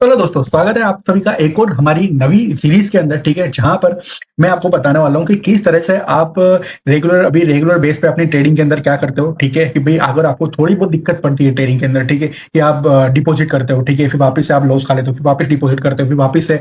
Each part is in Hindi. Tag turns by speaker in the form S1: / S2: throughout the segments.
S1: चलो दोस्तों, स्वागत है आप सभी का एक और हमारी नवी सीरीज के अंदर। ठीक है, जहां पर मैं आपको बताने वाला हूं कि किस तरह से आप रेगुलर बेस पे अपनी ट्रेडिंग के अंदर क्या करते हो। ठीक है, कि भाई अगर आपको थोड़ी बहुत दिक्कत पड़ती है ट्रेडिंग के अंदर, ठीक है, कि आप डिपॉजिट करते हो, ठीक है, फिर वापस से आप लॉस खा लेते हो, फिर वापस डिपॉजिट करते हो, फिर वापस से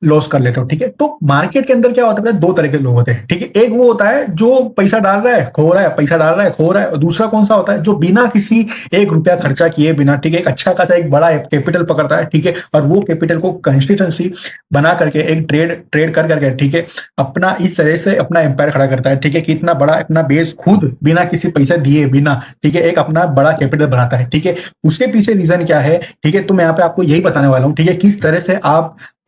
S1: लॉस कर लेते हो। ठीक है, तो मार्केट के अंदर क्या होता है, दो तरह के लोग होते हैं। ठीक है, एक वो होता है जो पैसा डाल रहा है खो रहा है, पैसा डाल रहा है खो रहा है। और दूसरा कौन सा होता है, जो बिना किसी एक रुपया खर्चा किए बिना, ठीक है, एक अच्छा खासा एक बड़ा कैपिटल पकड़ता है। ठीक है, और वो कैपिटल को कंसिस्टेंसी बना करके एक ट्रेड ट्रेड कर करके, ठीक है, अपना इस तरह से अपना एम्पायर खड़ा करता है। ठीक है, कि इतना बड़ा अपना बेस खुद बिना किसी पैसे दिए बिना, ठीक है, एक अपना बड़ा कैपिटल बनाता है। ठीक है, उसके पीछे रीजन क्या है, ठीक है, तो मैं यहाँ पे आपको यही बताने वाला हूँ। ठीक है, किस तरह से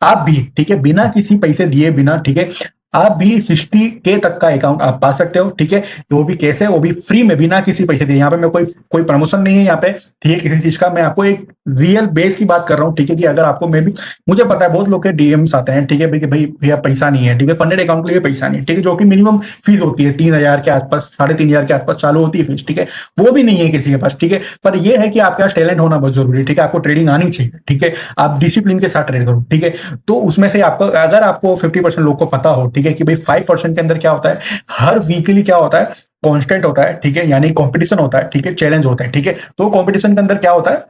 S1: आप भी, ठीक है, बिना किसी पैसे दिए बिना, ठीक है, आप भी 60K तक का अकाउंट आप पा सकते हो। ठीक है, वो भी कैसे, वो भी फ्री में बिना किसी पैसे दिए। यहाँ पे मैं कोई कोई प्रमोशन नहीं है यहाँ पे, ठीक है, किसी चीज का। मैं आपको एक रियल बेस की बात कर रहा हूँ। ठीक है, कि अगर आपको, मैं भी, मुझे पता है बहुत लोग के डीएम्स आते हैं, ठीक है, भाई कि भाई भैया पैसा नहीं है, ठीक है, फंडेड अकाउंट के लिए पैसा नहीं है, ठीक है, जो कि मिनिमम फीस होती है 3,000 के आसपास, 3,500 के आसपास चालू होती है फीस। ठीक है, वो भी नहीं है किसी के पास। ठीक है, पर ये है कि आपके पास टैलेंट होना बहुत जरूरी है। ठीक है, आपको ट्रेडिंग आनी चाहिए। ठीक है, आप डिसिप्लिन के साथ ट्रेड करो। ठीक है, तो उसमें से आपको, अगर आपको 50% लोग को पता हो, ठीक है, कि भाई 5% के अंदर क्या होता है, हर वीकली क्या होता है, कांस्टेंट होता है। ठीक है, यानी कंपटीशन होता है। ठीक है, चैलेंज होता है। ठीक है, तो कंपटीशन के अंदर क्या होता है,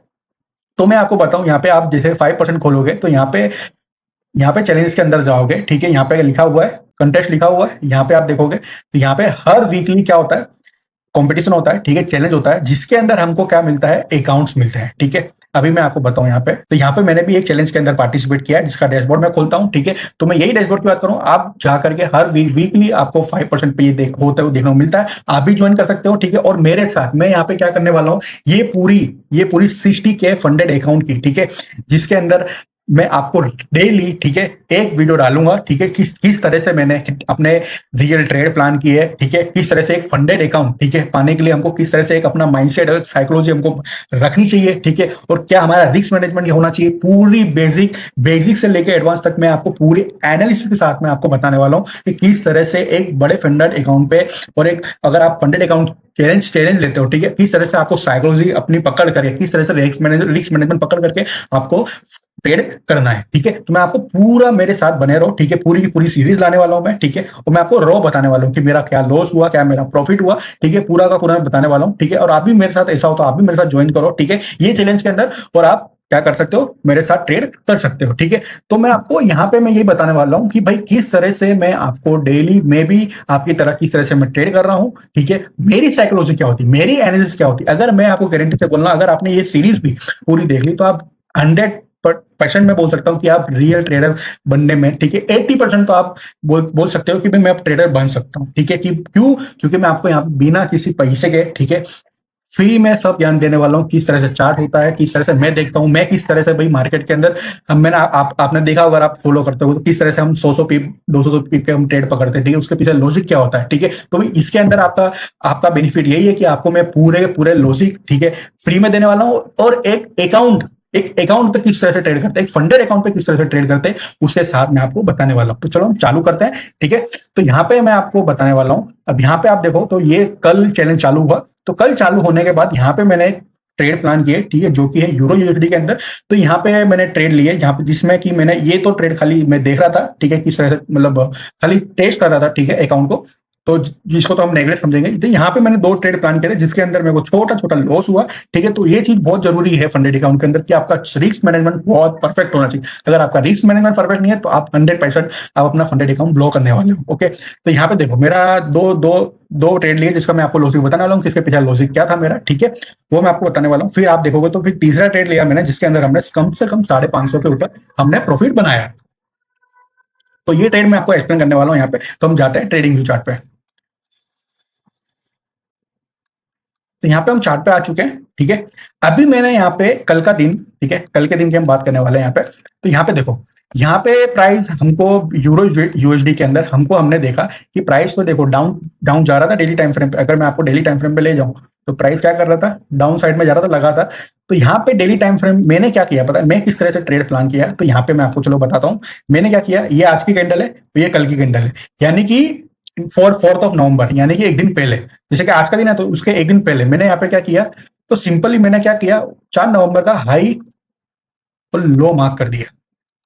S1: तो मैं आपको बताऊं, यहाँ पे आप जैसे 5% खोलोगे तो यहाँ पे चैलेंज के अंदर जाओगे। ठीक है, यहाँ पे लिखा हुआ है कंटेस्ट, लिखा हुआ है, यहाँ पे आप देखोगे तो यहाँ पे हर वीकली क्या होता है, कंपटीशन होता है। ठीक है, चैलेंज होता है, जिसके अंदर हमको क्या मिलता है, अकाउंट्स मिलते हैं। ठीक है, अभी मैं आपको बताऊं, यहाँ पे तो यहाँ पे मैंने भी एक चैलेंज के अंदर पार्टिसिपेट किया है, जिसका डैशबोर्ड मैं खोलता हूँ। ठीक है, तो मैं यही डैशबोर्ड की बात करूँ, आप जा करके हर वीकली आपको 5% पे ये होता है, देखने को मिलता है। आप भी ज्वाइन कर सकते हो। ठीक है, और मेरे साथ मैं यहाँ पे क्या करने वाला हूँ, ये पूरी 60K फंडेड अकाउंट की, ठीक है, जिसके अंदर मैं आपको डेली, ठीक है, एक वीडियो डालूंगा। ठीक है, किस किस तरह से मैंने अपने रियल ट्रेड प्लान की है। ठीक है, किस तरह से एक फंडेड अकाउंट, ठीक है, पाने के लिए हमको किस तरह से एक अपना माइंडसेट और साइकोलॉजी हमको रखनी चाहिए। ठीक है, और क्या हमारा रिस्क मैनेजमेंट होना चाहिए, पूरी बेसिक बेसिक से लेकर एडवांस तक मैं आपको पूरी एनालिसिस के साथ में आपको बताने वाला हूँ कि किस तरह से एक बड़े फंडेड अकाउंट पे, और एक अगर आप फंडेड अकाउंट चैलेंज चैलेंज लेते हो, ठीक है, किस तरह से आपको साइकोलॉजी अपनी पकड़ करके, किस तरह से रिस्क मैनेजमेंट पकड़ करके आपको ट्रेड करना है। ठीक है, तो मैं आपको पूरा, मेरे साथ बने रहो। ठीक है, पूरी की पूरी सीरीज लाने वाला हूं मैं। ठीक है, और मैं आपको रॉ बताने वाला हूं कि मेरा क्या लॉस हुआ, क्या मेरा प्रॉफिट हुआ। ठीक है, पूरा का पूरा मैं बताने वाला हूं। ठीक है, और आप भी मेरे साथ, ऐसा हो तो आप भी मेरे साथ ज्वाइन करो। ठीक है, ये चैलेंज के अंदर, और आप क्या कर सकते हो, मेरे साथ ट्रेड कर सकते हो। ठीक है, तो मैं आपको यहाँ पे मैं ये बताने वाला हूँ कि भाई किस तरह से मैं आपको डेली में भी आपकी तरह किस तरह से मैं ट्रेड कर रहा हूँ। ठीक है, मेरी साइकोलॉजी क्या होती है, मेरी एनालिसिस क्या होती है। अगर मैं आपको गारंटी से बोलना, अगर आपने ये सीरीज भी पूरी देख ली तो आप 100% मैं बोल सकता हूँ कि आप रियल ट्रेडर बनने में, ठीक है, 80% तो आप बोल सकते हो कि भाई मैं अब ट्रेडर बन सकता हूँ। ठीक है, कि क्यों, क्योंकि मैं आपको यहाँ बिना किसी पैसे के, ठीक है, फ्री में सब ज्ञान देने वाला हूँ। किस तरह से चार्ट होता है, किस तरह से मैं देखता हूँ, मैं किस तरह से भाई मार्केट के अंदर, हम मैंने आपने देखा, अगर आप फॉलो करते हो तो किस तरह से हम 100 पीप 200 पीप के हम ट्रेड पकड़ते हैं। ठीक है, उसके पीछे लॉजिक क्या होता है। ठीक है, तो भाई इसके अंदर आपका आपका बेनिफिट यही है कि आपको मैं पूरे पूरे लॉजिक, ठीक है, फ्री में देने वाला हूँ। और एक अकाउंट पे किस तरह से ट्रेड करते हैं, एक फंडेड अकाउंट पे किस तरह से ट्रेड करते हैं, उसके साथ मैं आपको बताने वाला हूं। तो चलो हम चालू करते हैं। ठीक है, तो यहाँ पे मैं आपको बताने वाला हूं। अब यहाँ पे आप देखो तो ये कल चैलेंज चालू हुआ, तो कल चालू होने के बाद यहाँ पे मैंने एक ट्रेड प्लान किए, ठीक है, जो कि है यूरो यूएसडी के अंदर। तो यहाँ पे मैंने ट्रेड लिए, जहाँ पे जिसमें कि मैंने ये तो ट्रेड खाली मैं देख रहा था, ठीक है, किस तरह से, मतलब खाली टेस्ट कर रहा था, ठीक है, अकाउंट को। तो जिसको तो हम नेगलेक्ट समझेंगे। तो यहाँ पे मैंने दो ट्रेड प्लान किए थे, जिसके अंदर मेरे को छोटा छोटा लॉस हुआ। ठीक है, तो ये चीज बहुत जरूरी है फंडेड अकाउंट के अंदर कि आपका रिस्क मैनेजमेंट बहुत परफेक्ट होना चाहिए। अगर आपका रिस्क मैनेजमेंट परफेक्ट नहीं है तो आप 100% आप अपना फंडेड अकाउंट ब्लॉक करने वाले हो। ओके, तो यहाँ पे देखो, मेरा दो दो दो ट्रेड लिए, जिसका मैं आपको लॉजिक बताने वाला हूँ, किसके पीछे लॉजिक क्या था मेरा। ठीक है, वो मैं आपको बताने वाला हूँ। फिर आप देखोगे तो फिर तीसरा ट्रेड लिया मैंने, जिसके अंदर हमने कम से कम 550 के ऊपर हमने प्रॉफिट बनाया। तो ये ट्रेड मैं आपको एक्सप्लेन करने वाला हूँ यहाँ पे। तो हम जाते हैं ट्रेडिंग व्यू चार्ट पे। तो यहाँ पे हम चार्ट पे आ चुके हैं। ठीक है, अभी मैंने यहाँ पे कल का दिन, ठीक है, कल के दिन की हम बात करने वाले हैं यहाँ पे। तो यहाँ पे देखो, यहाँ पे प्राइस हमको यूरो यूएसडी के अंदर हमको हमने देखा कि प्राइस तो देखो डाउन डाउन जा रहा था डेली टाइम फ्रेम पे। अगर मैं आपको डेली टाइम फ्रेम पे ले जाऊं तो प्राइस क्या कर रहा था, डाउन साइड में जा रहा था, लगा था। तो यहाँ पे डेली टाइम फ्रेम मैंने क्या किया पता है, मैं किस तरह से ट्रेड प्लान किया, तो यहाँ पे मैं आपको चलो बताता हूँ। मैंने क्या किया, ये आज की कैंडल है, तो ये कल की कैंडल है, यानी कि 4 4 नवंबर, यानी कि एक दिन पहले। जैसे कि आज का दिन है तो उसके एक दिन पहले मैंने यहाँ पे क्या किया, तो सिंपली मैंने क्या किया, 4 नवंबर का हाई और लो मार्क कर दिया,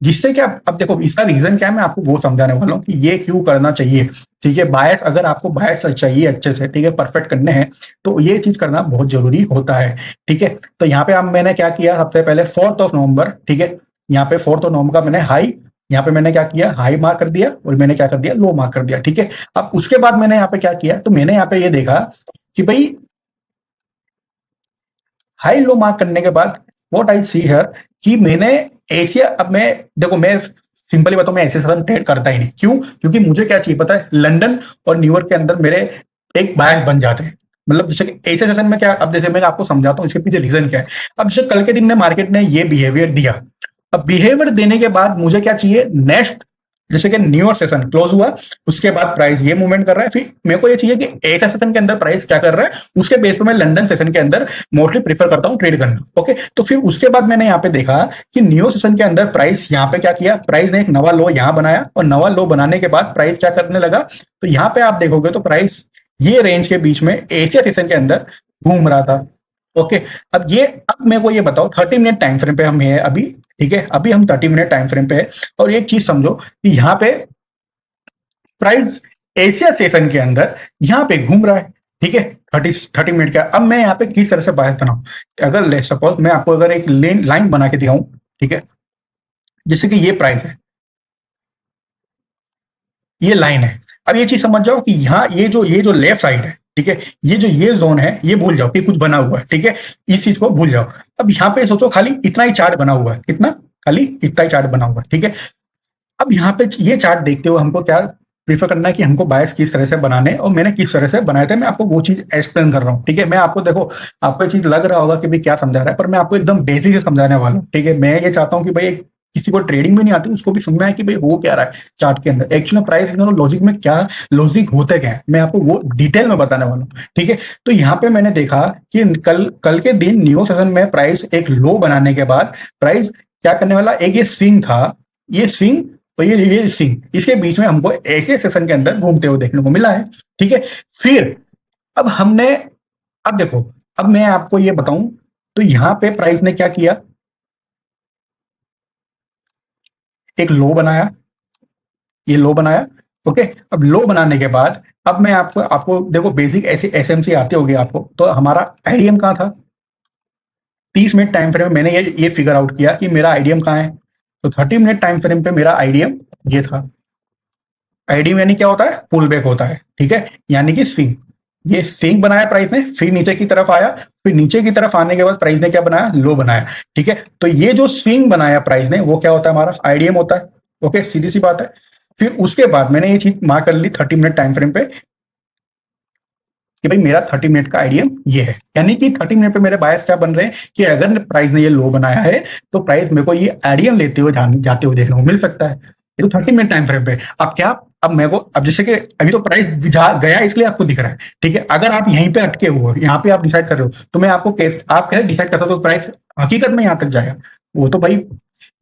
S1: जिससे क्या, अब देखो इसका रीजन क्या है, मैं आपको वो समझाने वाला हूँ कि ये क्यों करना चाहिए। ठीक है, बायस, अगर आपको बायस चाहिए अच्छे से, ठीक है, परफेक्ट करने हैं, तो ये चीज करना बहुत जरूरी होता है। ठीक है, तो यहाँ पे अब मैंने क्या किया, सबसे पहले 4 नवंबर, ठीक है, यहाँ पे 4 नवंबर का मैंने हाई, यहाँ पे मैंने क्या किया, हाई मार्क कर दिया, और मैंने क्या कर दिया, लो मार्क कर दिया। ठीक है, अब उसके बाद मैंने यहाँ पे क्या किया, तो मैंने यहाँ पे ये देखा कि भाई हाई लो मार्क करने के बाद व्हाट आई सी हियर, कि मैंने एशिया, अब मैं, देखो मैं सिंपली बताऊं, मैं ऐसे साधन ट्रेड करता ही नहीं। क्यों? क्योंकि मुझे क्या चाहिए पता है, लंदन और न्यूयॉर्क के अंदर मेरे एक बायस बन जाते हैं। मतलब जैसे कि एशिया सेशन में क्या, अब जैसे मैं आपको समझाता हूँ इसके पीछे रीजन क्या है। अब जैसे कल के दिन में मार्केट ने ये बिहेवियर दिया, अब बिहेवियर देने के बाद मुझे क्या चाहिए नेक्स्ट, जैसे कि न्यूयॉर्क सेशन क्लोज हुआ, उसके बाद प्राइस ये मूवमेंट कर रहा है, फिर मेरे को ये चाहिए कि एशिया सेशन के अंदर प्राइस क्या कर रहा है, उसके बेस पर मैं लंदन सेशन के अंदर मोस्टली प्रीफर करता हूं ट्रेड करना। ओके, तो फिर उसके बाद मैंने यहाँ पे देखा कि न्यूयॉर्क सेशन के अंदर प्राइस यहाँ पे क्या किया, प्राइस ने एक नवा लो यहाँ बनाया, और नवा लो बनाने के बाद प्राइस क्या करने लगा, तो यहाँ पे आप देखोगे तो प्राइस ये रेंज के बीच में एशिया सेशन के अंदर घूम रहा था। ओके, अब ये, अब मेरे को ये बताओ 30 मिनट टाइम फ्रेम पे हम है अभी। ठीक है, अभी हम 30 मिनट टाइम फ्रेम पे है, और एक चीज समझो कि यहाँ पे प्राइस एशिया सेशन के अंदर यहाँ पे घूम रहा है। ठीक है, 30 मिनट का। अब मैं यहाँ पे किस तरह से बायस बनाऊं, अगर सपोज मैं आपको अगर एक लाइन बना के दिखाऊं, ठीक है, जैसे कि ये प्राइस है, ये लाइन है। अब ये चीज समझ जाओ कि यहाँ ये जो लेफ्ट साइड है, ठीक है, ये जोन है, ये भूल जाओ कि कुछ बना हुआ है। ठीक है, इस चीज को भूल जाओ। अब यहाँ पे सोचो खाली इतना ही चार्ट बना हुआ है, कितना, खाली इतना ही चार्ट बना हुआ है। ठीक है, अब यहाँ पे ये चार्ट देखते हुए हमको क्या प्रीफर करना है कि हमको बायस किस तरह से बनाने, और मैंने किस तरह से बनाए थे, मैं आपको वो चीज एक्सप्लेन कर रहा हूँ। ठीक है, मैं आपको, देखो आपको ये चीज लग रहा होगा कि भाई क्या समझा रहा है, पर मैं आपको एकदम बेसिक से समझाने वाला हूँ। ठीक है, मैं ये चाहता हूँ कि भाई किसी को ट्रेडिंग में नहीं आती उसको भी समझना है कि भाई हो क्या रहा है चार्ट के अंदर, एक्चुअली प्राइस लॉजिक में क्या लॉजिक होते क्या है, मैं आपको वो डिटेल में बताने वाला हूँ। ठीक है, तो यहाँ पे मैंने देखा कि कल कल के दिन न्यू सेशन में प्राइस एक लो बनाने के बाद प्राइस क्या करने वाला, एक ये स्विंग था, ये स्विंग, तो ये स्विंग, इसके बीच में हमको ऐसे सेशन के अंदर घूमते हुए देखने को मिला है। ठीक है, फिर अब हमने, अब देखो, अब मैं आपको ये बताऊं, तो यहां पे प्राइस ने क्या किया, एक लो बनाया, ये लो बनाया। ओके, अब लो बनाने के बाद, अब मैं आपको आपको देखो बेसिक ऐसे एसएमसी आते होगी आपको, तो हमारा आईडीएम कहां था, 30 मिनट टाइम फ्रेम में मैंने ये फिगर आउट किया कि मेरा आईडीएम कहां है, तो 30 मिनट टाइम फ्रेम पे मेरा आईडीएम ये था। आईडीएम यानी क्या होता है, पुल बैक होता है। ठीक है, यानी कि स्विंग, ये स्विंग बनाया प्राइस ने, फिर नीचे की तरफ आया, फिर नीचे की तरफ आने के बाद प्राइस ने क्या बनाया, लो बनाया। ठीक है, तो ये जो स्विंग बनाया प्राइस ने वो क्या होता है, हमारा आईडीएम होता है। ओके, सीधी सी बात है। फिर उसके बाद मैंने ये चीज मार्क कर ली 30 मिनट टाइम फ्रेम पे कि भाई मेरा 30 मिनट का आईडीएम ये है, यानी कि 30 मिनट पे मेरे बायस क्या बन रहे हैं कि अगर प्राइस ने ये लो बनाया है तो प्राइस मेरे को ये आईडीएम लेते हुए जाते हुए देखने को मिल सकता है। ये तो 30 मिनट टाइम फ्रेम पे। अब क्या, अब मेरे को, अब जैसे कि अभी तो प्राइस गया इसलिए आपको दिख रहा है। ठीक है, अगर आप यहीं पे अटके हुए हो, यहाँ पे आप डिसाइड कर रहे हो, तो मैं आपको आप कैसे डिसाइड करता हो तो प्राइस हकीकत में यहाँ तक जाएगा, वो तो भाई,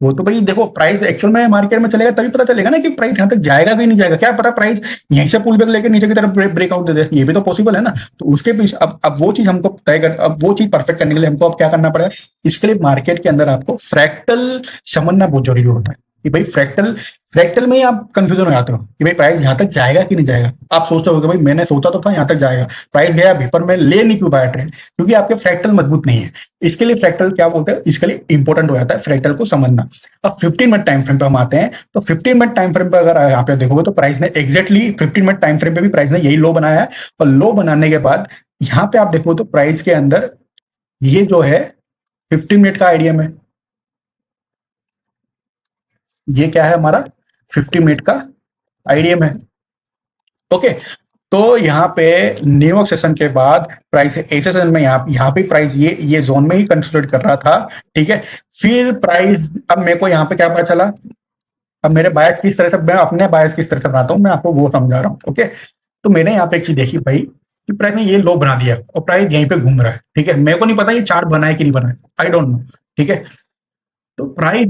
S1: वो तो भाई देखो प्राइस एक्चुअल में मार्केट में चलेगा तभी पता चलेगा ना कि प्राइस यहाँ तक जाएगा कि नहीं जाएगा। क्या पता प्राइस यहीं से पुल बैक लेके नीचे की तरफ ब्रेकआउट दे दे, ये भी तो पॉसिबल है ना। तो उसके पीछे अब वो चीज हमको तय कर, अब वो चीज परफेक्ट करने के लिए हमको अब क्या करना पड़ेगा, इसके लिए मार्केट के अंदर आपको फ्रैक्टल समझना बहुत जरूरी होता है कि भाई फ्रैक्टल, फ्रैक्टल में ही आप कंफ्यूजन हो जाते हो कि भाई प्राइस यहाँ तक जाएगा कि नहीं जाएगा। आप सोचते हो कि भाई मैंने सोचा तो था यहाँ तक जाएगा, प्राइस गया अभी, पर मैं ले नहीं क्यों पाया ट्रेड, क्योंकि आपके फ्रैक्टल मजबूत नहीं है। इसके लिए फ्रैक्टल क्या बोलते हैं, इसके लिए इंपॉर्टेंट हो जाता है फ्रैक्टल को समझना। अब 15 मिनट टाइम फ्रेम पे हम आते हैं, तो 15 मिनट टाइम फ्रेम पे अगर यहाँ पे देखोगे तो प्राइस ने एग्जैक्टली 15 मिनट टाइम फ्रेम पे भी प्राइस ने यही लो बनाया है, और लो बनाने के बाद यहाँ पे आप देखो तो प्राइस के अंदर ये जो है 15 मिनट का आइडियम है, ये क्या है हमारा 50 मिनट का आईडीएम है। ओके, तो यहाँ पे न्यूयॉर्क सेशन के बाद प्राइस एशिया सेशन में यहाँ पे प्राइस ये जोन में ही कंसिडर कर रहा था। ठीक है, फिर प्राइस, अब मेरे को यहाँ पे क्या पता चला, अब मेरे बायस किस तरह से, मैं अपने बायस किस तरह से बनाता हूँ मैं आपको वो समझा रहा हूँ। ओके, तो मैंने यहाँ पे एक चीज देखी भाई कि प्राइस ने ये लो बना दिया और प्राइस यहीं पे घूम रहा है। ठीक है, मेरे को नहीं पता ये चार्ट बना है कि नहीं बना है, आई डोंट नो। ठीक है, तो प्राइस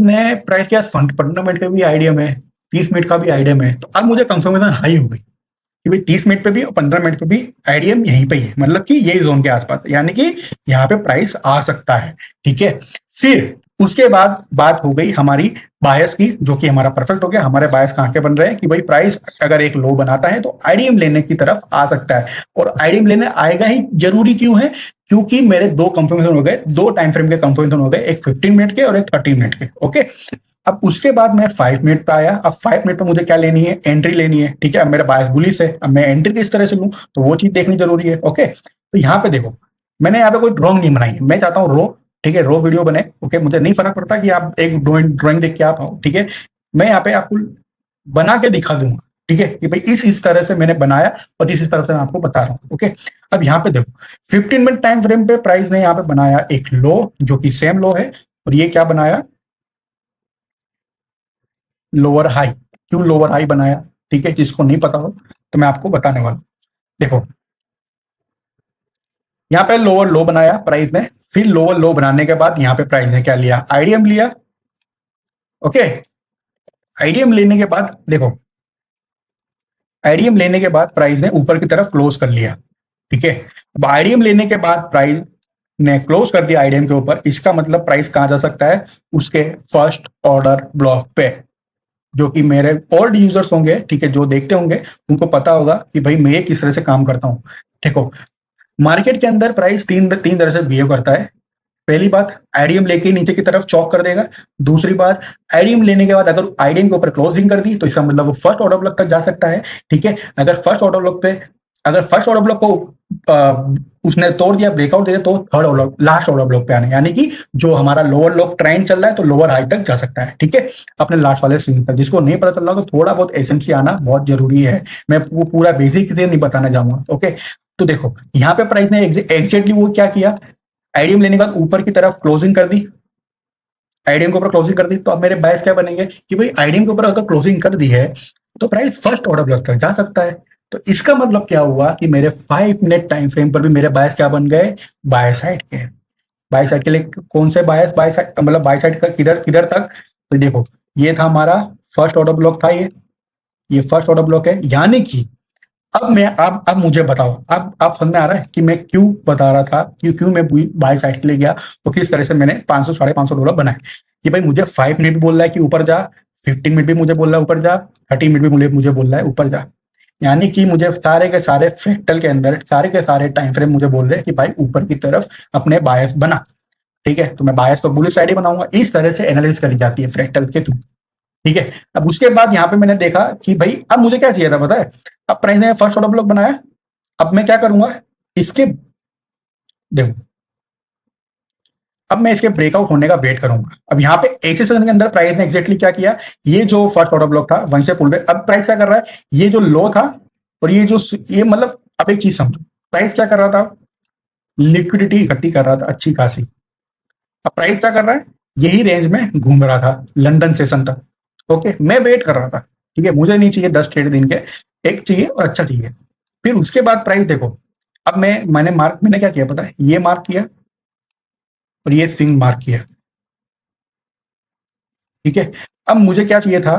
S1: के फंड 15 मिनट का भी आइडियम है, 30 मिनट का भी आइडियम है, तो अब मुझे कंफर्मेशन हाई हो गई कि भाई 30 मिनट पे भी और 15 मिनट पे भी आइडियम यहीं पे ही है, मतलब कि यही जोन के आसपास, यानी कि यहाँ पे प्राइस आ सकता है। ठीक है, फिर उसके बाद बात हो गई हमारी बायस की, जो कि हमारा परफेक्ट हो गया। हमारे बायस कहाँ के बन रहे हैं कि भाई प्राइस अगर एक लो बनाता है तो आईडीएम लेने की तरफ आ सकता है, और आईडीएम लेने आएगा ही, जरूरी क्यों है? क्योंकि मेरे दो कंफर्मेशन हो गए, दो टाइम फ्रेम के कंफर्मेशन हो गए, एक 15 मिनट के और एक 30 मिनट के। ओके, अब उसके बाद मैं 5 मिनट पे आया। अब 5 मिनट पे मुझे क्या लेनी है? एंट्री लेनी है। ठीक है, अब मेरा बायस बुलिश है, अब मैं एंट्री किस तरह से लूं, तो वो चीज देखनी जरूरी है। ओके, तो यहाँ पे देखो, मैंने यहाँ पे कोई ड्रॉइंग नहीं बनाई, मैं चाहता हूँ रो, ठीक है, रो वीडियो बने। ओके, मुझे नहीं फर्क पड़ता कि आप एक ड्रॉइंग देख के आप आओ, ठीक है, मैं यहाँ पे आपको बना के दिखा दूंगा, ठीक है, कि भाई इस तरह से मैंने बनाया और इस तरह से मैं आपको बता रहा हूँ। ओके, अब यहाँ पे देखो 15 मिनट टाइम फ्रेम पे प्राइस ने यहाँ पे बनाया एक लो, जो कि सेम लो है, और ये क्या बनाया? Lower high. क्यों लोअर हाई बनाया? ठीक है, जिसको नहीं पता हो तो मैं आपको बताने वाला हूं। देखो, यहाँ पे लोअर लो बनाया प्राइस ने, फिर लोअर लो बनाने के बाद यहाँ पे प्राइस ने क्या लिया? आईडीएम लिया। ओके, आईडीएम लेने के बाद देखो, आईडीएम लेने के बाद प्राइस ने ऊपर की तरफ क्लोज कर लिया। ठीक है, अब आईडीएम लेने के बाद प्राइस ने क्लोज कर दिया आईडीएम के ऊपर, इसका मतलब प्राइस कहां जा सकता है? उसके फर्स्ट ऑर्डर ब्लॉक पे। जो कि मेरे ओल्ड यूजर्स होंगे, ठीक है, जो देखते होंगे, उनको पता होगा कि भाई मैं ये किस तरह से काम करता हूँ। देखो, मार्केट के अंदर प्राइस तीन तीन तरह से बिहेव करता है। पहली बात, आईडीएम लेके नीचे की तरफ चौक कर देगा। दूसरी बात, आईडीएम लेने के बाद अगर आईडीएम के ऊपर क्लोजिंग कर दी तो इसका मतलब वो फर्स्ट ऑर्डर ब्लॉक तक जा सकता है। ठीक है, अगर फर्स्ट ऑर्डर ब्लॉक को उसने तोड़ दिया, ब्रेकआउट दे दिया, तो third order, last order block पे आने, यानी कि जो हमारा लोअर लॉक ट्रेंड चल रहा है तो लोअर हाई तक जा सकता है। ठीक है, अपने लास्ट वाले सीन तक। जिसको नहीं पता चल रहा तो थोड़ा बहुत एसएमसी आना बहुत जरूरी है, मैं वो पूरा बेसिक से नहीं बताना चाहूंगा। ओके, तो देखो यहाँ पे प्राइस ने एग्जैक्टली वो क्या किया? आईडीएम लेने के बाद ऊपर की तरफ क्लोजिंग कर दी, आईडीएम के ऊपर क्लोजिंग कर दी, तो अब मेरे बायस क्या बनेंगे कि भाई आईडीएम के ऊपर अगर क्लोजिंग कर दी है तो प्राइस फर्स्ट ऑर्डर ब्लॉक तक जा सकता है। तो इसका मतलब क्या हुआ कि मेरे 5 मिनट टाइम फ्रेम पर भी मेरे बायस क्या बन गए? बाय साइड के। बाय साइड के लिए कौन से बायस? बाय साइड मतलब बाय साइड का किधर किधर तक? तो देखो, ये था हमारा फर्स्ट ऑर्डर ब्लॉक था, ये फर्स्ट ऑर्डर ब्लॉक है, यानी कि अब मैं अब मुझे बताओ, अब आप समझ में आ रहा है कि मैं क्यों बता रहा था, क्यों मैं बाय साइड के लिए गया, तो किस तरह से मैंने 500 $550 बनाए। कि भाई मुझे 5 मिनट बोल रहा है कि ऊपर जा, 15 मिनट भी मुझे बोल रहा है ऊपर जा, 30 मिनट भी मुझे बोल रहा है ऊपर जा, यानी कि मुझे सारे के सारे फ्रैक्टल के अंदर सारे के सारे टाइम फ्रेम मुझे बोल रहे हैं कि भाई ऊपर की तरफ अपने बायस बना। ठीक है, तो मैं बायस तो बुलिश साइड ही बनाऊंगा। इस तरह से एनालिसिस करी जाती है फ्रैक्टल के थ्रू। ठीक है, अब उसके बाद यहाँ पे मैंने देखा कि भाई अब मुझे क्या चाहिए था पता है? अब प्राइस ने फर्स्ट ऑर्डर ब्लॉक बनाया, अब मैं क्या करूंगा? इसके देखो, अब मैं इसके ब्रेकआउट होने का वेट करूंगा। अब यहाँ पे ऐसे सेशन के अंदर प्राइस ने एग्जैक्टली क्या किया? ये जो फर्स्ट ऑर्डर ब्लॉक था वहीं से पुल बैक। अब प्राइस क्या कर रहा है? ये जो लो था और ये मतलब, अब एक चीज समझो, प्राइस क्या कर रहा था? लिक्विडिटी इकट्ठी कर रहा था अच्छी खासी। अब प्राइस क्या कर रहा है? यही रेंज में घूम रहा था लंदन सेशन तक। ओके, मैं वेट कर रहा था। ठीक है, मुझे नहीं चाहिए 10 ट्रेड दिन के, एक चाहिए और अच्छा चाहिए। फिर उसके बाद प्राइस देखो, अब मैंने क्या किया पता है? ये मार्क किया और ये सिंग मार्क किया। ठीक है, अब मुझे क्या चाहिए था?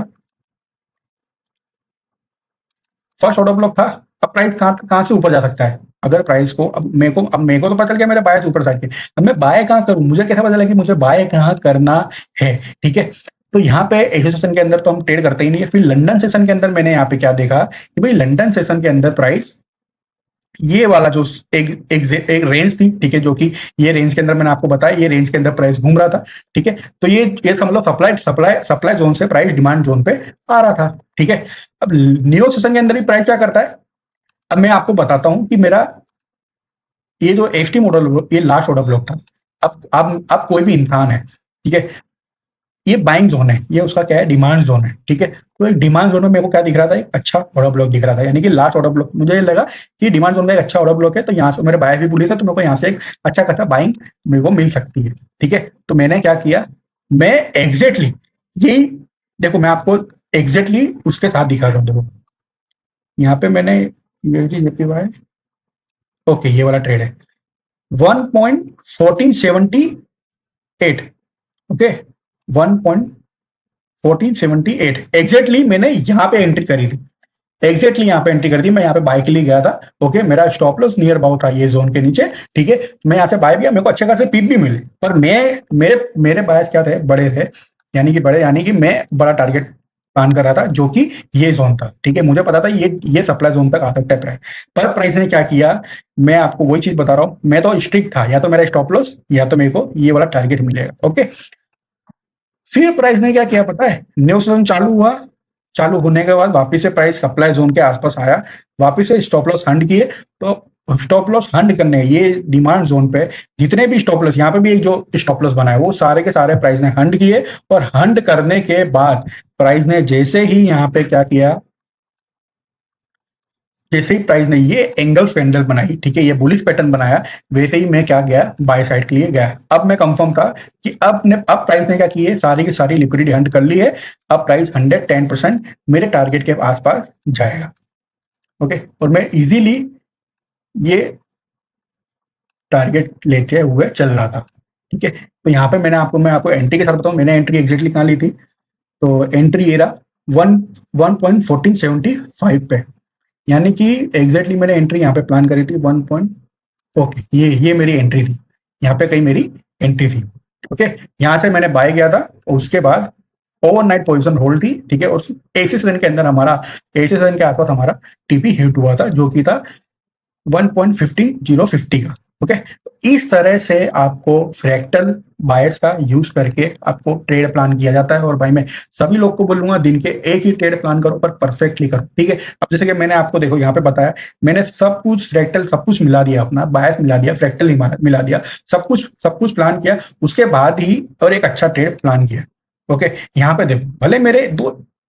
S1: फर्स्ट ऑर्डर ब्लॉक था। अब प्राइस कहां कहां से ऊपर जा सकता है? अगर प्राइस को अब मेरे को तो पता चल गया मेरा बायस ऊपर साइड के, अब मैं बाय कहां करूं? मुझे कैसे पता चला कि मुझे बाय कहां करना है? ठीक है, तो यहाँ पे एशिया सेशन के अंदर तो हम ट्रेड करते ही नहीं है। फिर लंदन सेशन के अंदर मैंने यहाँ पे क्या देखा कि भाई लंदन सेशन के अंदर प्राइस ये वाला जो एक रेंज थी, ठीक है, जो कि ये रेंज के अंदर मैंने आपको बताया, ये रेंज के अंदर प्राइस घूम रहा था। ठीक है, तो ये समझ लो सप्लाई जोन से प्राइस डिमांड जोन पे आ रहा था। ठीक है, अब न्यू सेशन के अंदर भी प्राइस क्या करता है? अब मैं आपको बताता हूं कि मेरा ये जो एचटी मॉडल, ये लास्ट ऑर्डर ब्लॉक था। अब कोई भी इंसान है, ठीक है, ये बाइंग जोन है, ये उसका क्या है? डिमांड जोन है। ठीक है, तो एक डिमांड जोन में मेरे को क्या दिख रहा था? एक अच्छा ऑर्डर ब्लॉक दिख रहा था, यानी कि लास्ट ऑर्डर ब्लॉक। मुझे लगा कि डिमांड जोन में एक अच्छा ऑर्डर ब्लॉक है, तो यहाँ से मेरे बायस भी पुलिस है, तो मेरे को यहाँ से एक अच्छा खासा बाइंग मेरे को मिल सकती है। ठीक है, तो मैंने क्या किया? मैं एग्जैक्टली यही, देखो मैं आपको एग्जैक्टली उसके साथ दिखा रहा हूँ। देखो यहाँ पे मैंने जेपीवाई, ओके, ये वाला ट्रेड है 1.1478। ओके, 1.1478 एग्जैक्टली मैंने यहां पे एंट्री करी थी। एग्जैक्टली यहाँ पे एंट्री कर दी, मैं यहाँ पे बाय के लिए गया था। ओके, मेरा स्टॉप लॉस नियर अबाउट था ये जोन के नीचे, ठीक है। मैं यहाँ से बाय किया, मेरे को अच्छे खासे पीप भी मिले, पर मैं मेरे मेरे बायस क्या थे, बड़े थे, यानी कि मैं बड़ा टारगेट प्लान कर रहा था, जो कि ये जोन था, ठीक है। मुझे पता था ये सप्लाई जोन तक आ सकता है प्राइस, पर प्राइस ने क्या किया, मैं आपको वही चीज बता रहा हूँ, मैं तो स्ट्रिक्ट था, या तो मेरा स्टॉप लॉस या तो मेरे को ये वाला टारगेट मिलेगा। ओके, फिर प्राइस ने क्या किया पता है, न्यू सेशन चालू हुआ, चालू होने के बाद वापिस से प्राइस सप्लाई जोन के आसपास आया, वापिस से स्टॉप लॉस हंड किए। तो स्टॉप लॉस हंड करने ये डिमांड जोन पे जितने भी स्टॉप लॉस, यहाँ पे भी एक जो स्टॉप लॉस बना है, वो सारे के सारे प्राइस ने हंड किए। और हंड करने के बाद प्राइस ने जैसे ही यहाँ पे क्या किया, जैसे ही प्राइस ने ये एंगल फैंडल बनाई, ठीक है, ये बुलिश पैटर्न बनाया, वैसे ही मैं क्या गया, बाय साइड के लिए गया। अब मैं कंफर्म था कि अब प्राइस ने क्या की है, सारी की सारी लिक्विडिटी हंट कर ली है। अब प्राइस 110% मेरे टारगेट के आसपास जाएगा। ओके, और मैं इजीली ये टारगेट लेते हुए चल रहा था, ठीक है। तो यहाँ पे मैं आपको एंट्री के साथ बताऊं, मैंने एंट्री एग्जैक्टली कहाँ ली थी, तो एंट्री ये रहा 1.1475 पे, यानी कि एग्जैक्टली मैंने एंट्री यहाँ पे प्लान करी थी 1 पॉइंट। ओके, ये मेरी एंट्री थी, यहाँ पे कहीं मेरी एंट्री थी। ओके, यहाँ से मैंने बाय किया था, और उसके बाद ओवरनाइट पोजीशन होल्ड थी, ठीक है। और एसी सेशन के अंदर हमारा, एसी सेशन के आसपास हमारा टीपी हिट हुआ था, जो कि था 1.15050 का। ओके, तो इस तरह से आपको फ्रैक्टल बायर्स का यूज करके आपको ट्रेड प्लान किया जाता है। और भाई मैं सभी लोग को बोलूंगा, दिन के एक ही ट्रेड प्लान करो, पर परफेक्टली करो, ठीक है। अब जैसे कि मैंने आपको देखो यहाँ पे बताया, मैंने सब कुछ फ्रैक्टल सब कुछ मिला दिया, अपना बायस मिला दिया, फ्रैक्टल मिला दिया, सब कुछ प्लान किया, उसके बाद ही और एक अच्छा ट्रेड प्लान किया। ओके, यहाँ पे देखो, भले मेरे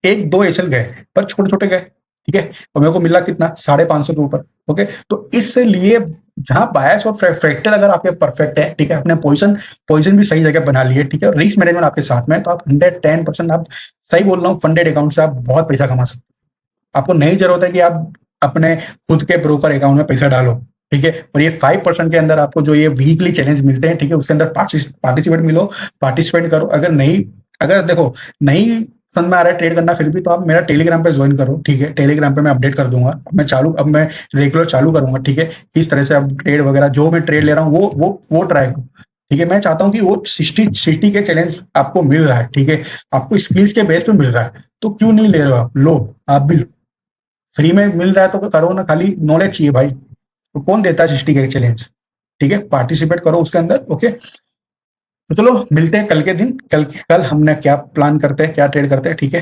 S1: एक दो एसएल गए, पर छोटे छोटे गए, ठीक है। और मेरे को मिला कितना, 550 के ऊपर। ओके, तो इसलिए जहां बायस और फ्रैक्टल अगर आपके परफेक्ट है, ठीक है, अपने पोजीशन भी सही जगह बना लिए, ठीक है, और रिस्क मैनेजमेंट आपके साथ में है, तो आप 110%, आप सही बोल रहा हूँ, फंडेड अकाउंट से आप बहुत पैसा कमा सकते हो। आपको नहीं जरूरत है कि आप अपने खुद के ब्रोकर अकाउंट में पैसा डालो, ठीक है। और ये 5% के अंदर आपको जो ये वीकली चैलेंज मिलते हैं, ठीक है, उसके अंदर पार्टिसिपेट करो। अगर देखो नहीं समझ में आ रहा है ट्रेड करना, फिर भी तो आप मेरा टेलीग्राम पे ज्वाइन करो, ठीक है। टेलीग्राम पे मैं अपडेट कर दूंगा, अब मैं रेगुलर चालू करूंगा, ठीक है। इस तरह से अब ट्रेड वगैरह जो मैं ट्रेड ले रहा हूँ वो ट्राई करो, ठीक है। मैं चाहता हूँ कि वो 60 के चैलेंज आपको मिल रहा है, ठीक है, आपको स्किल्स के बेस पे मिल रहा है, तो क्यों नहीं ले रहे हो आप, लो, आप भी लो। फ्री में मिल रहा है तो करो ना, खाली नॉलेज चाहिए भाई, तो कौन देता है 60 के चैलेंज, ठीक है। पार्टिसिपेट करो उसके अंदर। ओके, तो चलो मिलते हैं कल के दिन, कल हमने क्या प्लान करते हैं, क्या ट्रेड करते हैं, ठीक है।